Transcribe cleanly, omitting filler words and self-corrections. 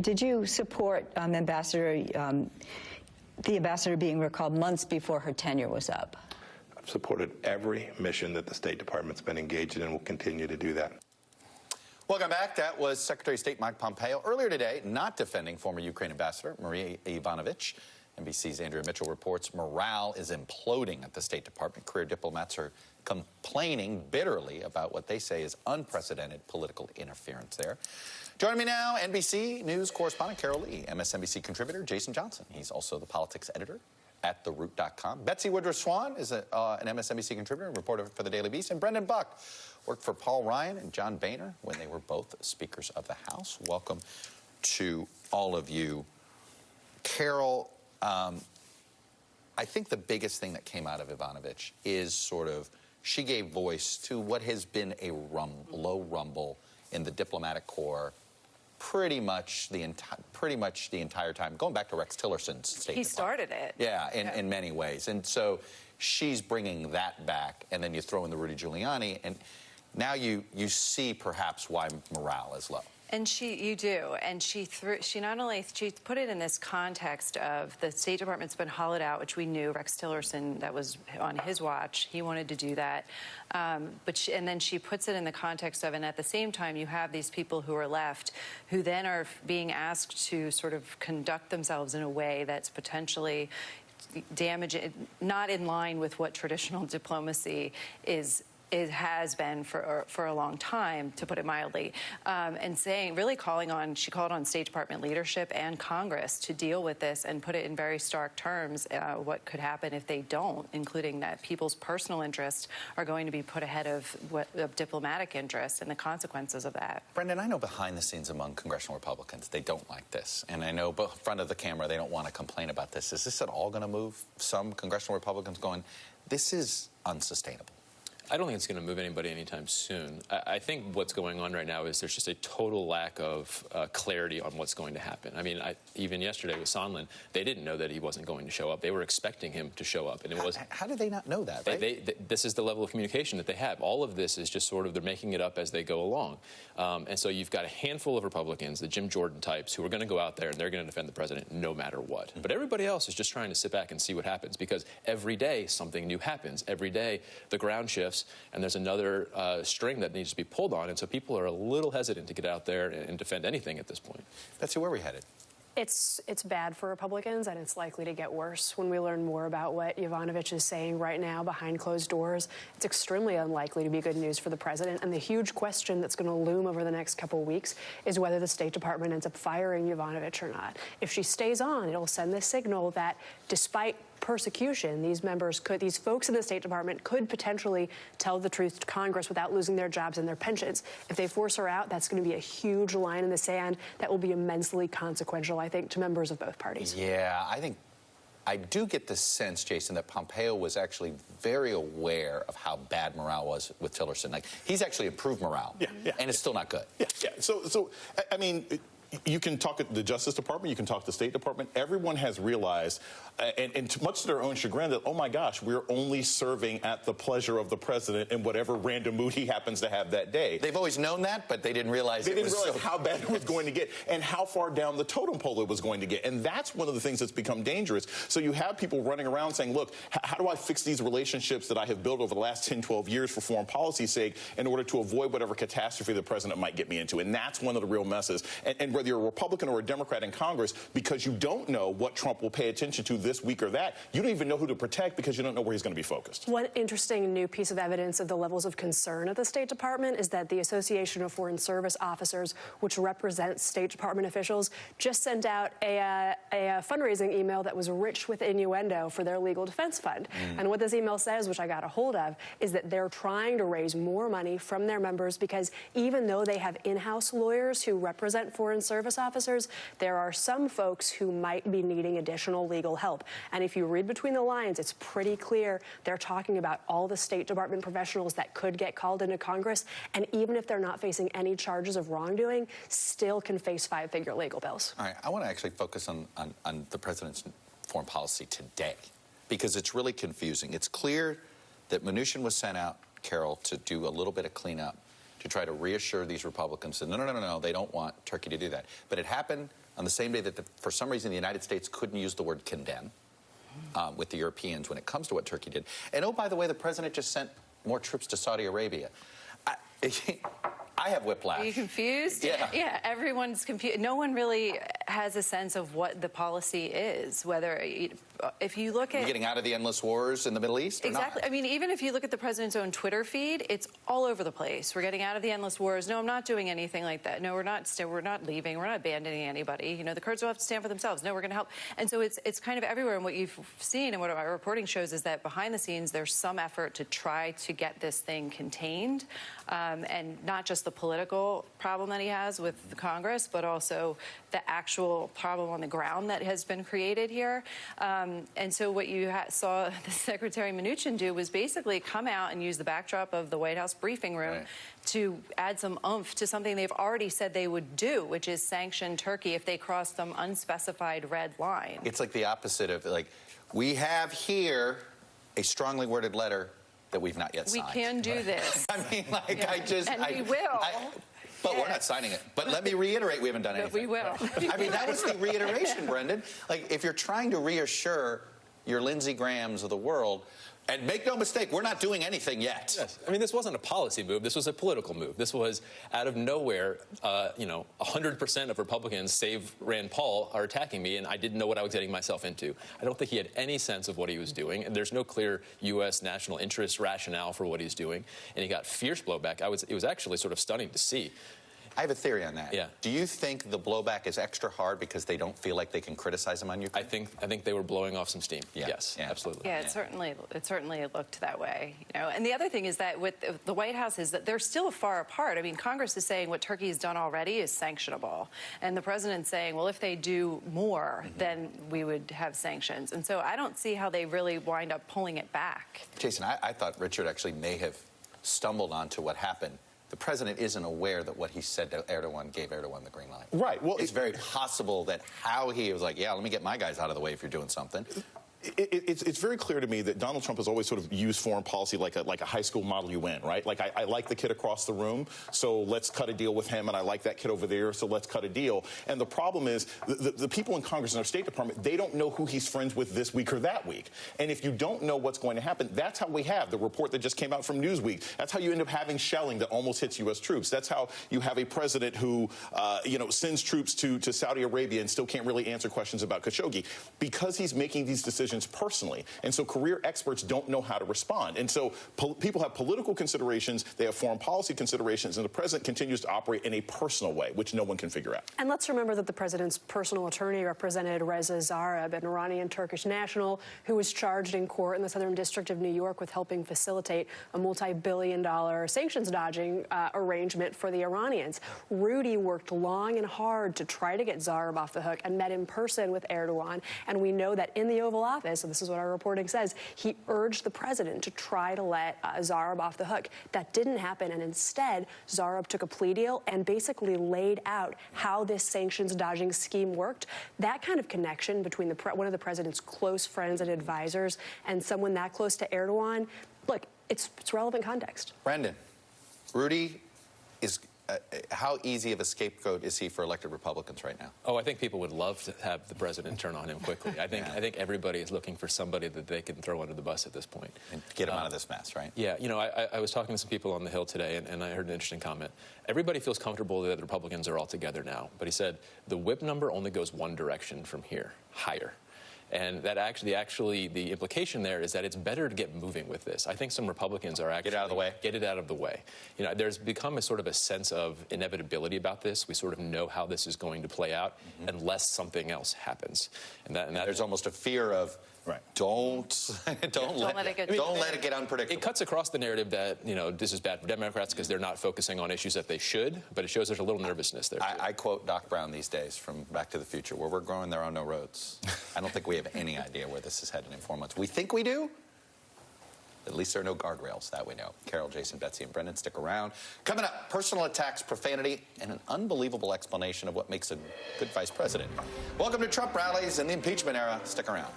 did you support the ambassador being recalled months before her tenure was up? I've supported every mission that the State Department's been engaged in and will continue to do that. Welcome back. That was Secretary of State Mike Pompeo earlier today, not defending former Ukraine Ambassador Maria Yovanovitch. NBC's Andrea Mitchell reports morale is imploding at the State Department. Career diplomats are complaining bitterly about what they say is unprecedented political interference there. Joining me now, NBC News correspondent Carol Lee, MSNBC contributor Jason Johnson. He's also the politics editor at TheRoot.com. Betsy Woodruff Swan is an MSNBC contributor and reporter for The Daily Beast. And Brendan Buck worked for Paul Ryan and John Boehner when they were both Speakers of the House. Welcome to all of you. Carol, I think the biggest thing that came out of Yovanovitch is sort of she gave voice to what has been a low rumble in the diplomatic corps pretty much the entire time, going back to Rex Tillerson's State Department. He started it. Yeah, in many ways. And so she's bringing that back, and then you throw in the Rudy Giuliani, and now you see perhaps why morale is low. And you do. And she put it in this context of the State Department's been hollowed out, which we knew. Rex Tillerson, that was on his watch. He wanted to do that. And then she puts it in the context of, and at the same time, you have these people who are left who then are being asked to sort of conduct themselves in a way that's potentially damaging, not in line with what traditional diplomacy has been for a long time, to put it mildly, and she called on State Department leadership and Congress to deal with this and put it in very stark terms what could happen if they don't, including that people's personal interests are going to be put ahead of diplomatic interests and the consequences of that. Brendan, I know behind the scenes among congressional Republicans, they don't like this. And I know in front of the camera, they don't want to complain about this. Is this at all going to move some congressional Republicans going, this is unsustainable? I don't think it's going to move anybody anytime soon. I think what's going on right now is there's just a total lack of clarity on what's going to happen. I mean, even yesterday with Sondland, they didn't know that he wasn't going to show up. They were expecting him to show up, and it was. How did they not know that? Right? This is the level of communication that they have. All of this is just sort of they're making it up as they go along, and so you've got a handful of Republicans, the Jim Jordan types, who are going to go out there and they're going to defend the president no matter what. Mm-hmm. But everybody else is just trying to sit back and see what happens, because every day something new happens. Every day the ground shifts, and there's another string that needs to be pulled on, and so people are a little hesitant to get out there and defend anything at this point. Betsy, where are we headed? It's bad for Republicans, and it's likely to get worse. When we learn more about what Yovanovitch is saying right now behind closed doors, it's extremely unlikely to be good news for the president. And the huge question that's going to loom over the next couple of weeks is whether the State Department ends up firing Yovanovitch or not. If she stays on, it'll send the signal that despite persecution, these folks in the State Department could potentially tell the truth to Congress without losing their jobs and their pensions. If they force her out, that's going to be a huge line in the sand that will be immensely consequential, I think, to members of both parties. Yeah, I do get the sense, Jason, that Pompeo was actually very aware of how bad morale was with Tillerson. Like, he's actually improved morale, and it's still not good. Yeah. So I mean, you can talk at the Justice Department, you can talk to the State Department. Everyone has realized, and much to their own chagrin, that, oh my gosh, we're only serving at the pleasure of the president in whatever random mood he happens to have that day. They've always known that, but they didn't realize how bad it was going to get and how far down the totem pole it was going to get. And that's one of the things that's become dangerous. So you have people running around saying, look, how do I fix these relationships that I have built over the last 10, 12 years for foreign policy's sake in order to avoid whatever catastrophe the president might get me into? And that's one of the real messes. And whether you're a Republican or a Democrat in Congress, because you don't know what Trump will pay attention to this week or that, you don't even know who to protect because you don't know where he's going to be focused. One interesting new piece of evidence of the levels of concern at the State Department is that the Association of Foreign Service Officers, which represents State Department officials, just sent out a fundraising email that was rich with innuendo for their legal defense fund. And what this email says, which I got a hold of, is that they're trying to raise more money from their members because even though they have in-house lawyers who represent foreign service officers, there are some folks who might be needing additional legal help. And if you read between the lines, it's pretty clear they're talking about all the State Department professionals that could get called into Congress, and even if they're not facing any charges of wrongdoing, still can face five-figure legal bills. All right, I want to actually focus on the president's foreign policy today, because it's really confusing. It's clear that Mnuchin was sent out, Carol, to do a little bit of cleanup, to try to reassure these Republicans that no, they don't want Turkey to do that. But it happened on the same day that, for some reason, the United States couldn't use the word condemn with the Europeans when it comes to what Turkey did. And, oh, by the way, the president just sent more troops to Saudi Arabia. I have whiplash. Are you confused? Yeah. Yeah, everyone's confused. No one really has a sense of what the policy is, whether, if you look at... You're getting out of the endless wars in the Middle East or exactly. not? I mean, even if you look at the president's own Twitter feed, it's all over the place. We're getting out of the endless wars. No, I'm not doing anything like that. No, we're not leaving. We're not abandoning anybody. You know, the Kurds will have to stand for themselves. No, we're going to help. And so it's kind of everywhere. And what you've seen and what our reporting shows is that behind the scenes, there's some effort to try to get this thing contained, and not just the political problem that he has with the Congress, but also the actual problem on the ground that has been created here. And so what you saw the Secretary Mnuchin do was basically come out and use the backdrop of the White House briefing room to add some oomph to something they've already said they would do, which is sanction Turkey if they cross some unspecified red line. It's like the opposite of, like, we have here a strongly worded letter that we've not yet signed. We can do this. I mean, like, yeah. We will. But we're not signing it. But let me reiterate, we haven't done anything. But we will. I mean, that was the reiteration, Brendan. Like, if you're trying to reassure your Lindsey Grahams of the world, and make no mistake, we're not doing anything yet. Yes. I mean, this wasn't a policy move. This was a political move. This was out of nowhere, 100% of Republicans, save Rand Paul, are attacking me, and I didn't know what I was getting myself into. I don't think he had any sense of what he was doing, and there's no clear U.S. national interest rationale for what he's doing, and he got fierce blowback. It was actually sort of stunning to see. I have a theory on that. Yeah. Do you think the blowback is extra hard because they don't feel like they can criticize him on Ukraine? I think they were blowing off some steam. Yeah. Yes, Yeah. absolutely. Yeah, it certainly looked that way. You know, and the other thing is that with the White House is that they're still far apart. I mean, Congress is saying what Turkey has done already is sanctionable, and the president's saying, well, if they do more, then we would have sanctions. And so I don't see how they really wind up pulling it back. Jason, I thought Richard actually may have stumbled onto what happened. The president isn't aware that what he said to Erdogan gave Erdogan the green light. Right. Well, it's very possible that how he was like, yeah, let me get my guys out of the way if you're doing something. It's very clear to me that Donald Trump has always sort of used foreign policy like a high school Model UN, right? Like, I like the kid across the room, so let's cut a deal with him, and I like that kid over there, so let's cut a deal. And the problem is the people in Congress and our State Department, they don't know who he's friends with this week or that week. And if you don't know what's going to happen, that's how we have the report that just came out from Newsweek. That's how you end up having shelling that almost hits U.S. troops. That's how you have a president who, sends troops to Saudi Arabia and still can't really answer questions about Khashoggi because he's making these decisions personally. And so career experts don't know how to respond. And so people have political considerations, they have foreign policy considerations, and the president continues to operate in a personal way, which no one can figure out. And let's remember that the president's personal attorney represented Reza Zarrab, an Iranian-Turkish national who was charged in court in the Southern District of New York with helping facilitate a multi-billion-dollar sanctions-dodging arrangement for the Iranians. Rudy worked long and hard to try to get Zarrab off the hook and met in person with Erdogan. And we know that in the Oval Office, and this is what our reporting says, he urged the president to try to let Zarrab off the hook. That didn't happen, and instead, Zarrab took a plea deal and basically laid out how this sanctions-dodging scheme worked. That kind of connection between one of the president's close friends and advisors and someone that close to Erdogan, look, it's relevant context. Brendan, Rudy is... how easy of a scapegoat is he for elected Republicans right now? Oh, I think people would love to have the president turn on him quickly. I think everybody is looking for somebody that they can throw under the bus at this point. And get him out of this mess, right? Yeah, I was talking to some people on the Hill today, and I heard an interesting comment. Everybody feels comfortable that the Republicans are all together now, but he said the whip number only goes one direction from here, higher. And that actually, the implication there is that it's better to get moving with this. I think some Republicans are actually... Get it out of the way. Get it out of the way. There's become a sort of a sense of inevitability about this. We sort of know how this is going to play out unless something else happens. And there's almost a fear of... Right. Don't let it get unpredictable. It cuts across the narrative that, this is bad for Democrats because they're not focusing on issues that they should, but it shows there's a little nervousness there, too. I quote Doc Brown these days from Back to the Future, where we're growing, there are no roads. I don't think we have any idea where this is headed in 4 months. We think we do. At least there are no guardrails, that we know. Carol, Jason, Betsy, and Brendan, stick around. Coming up, personal attacks, profanity, and an unbelievable explanation of what makes a good vice president. Welcome to Trump rallies and the impeachment era. Stick around.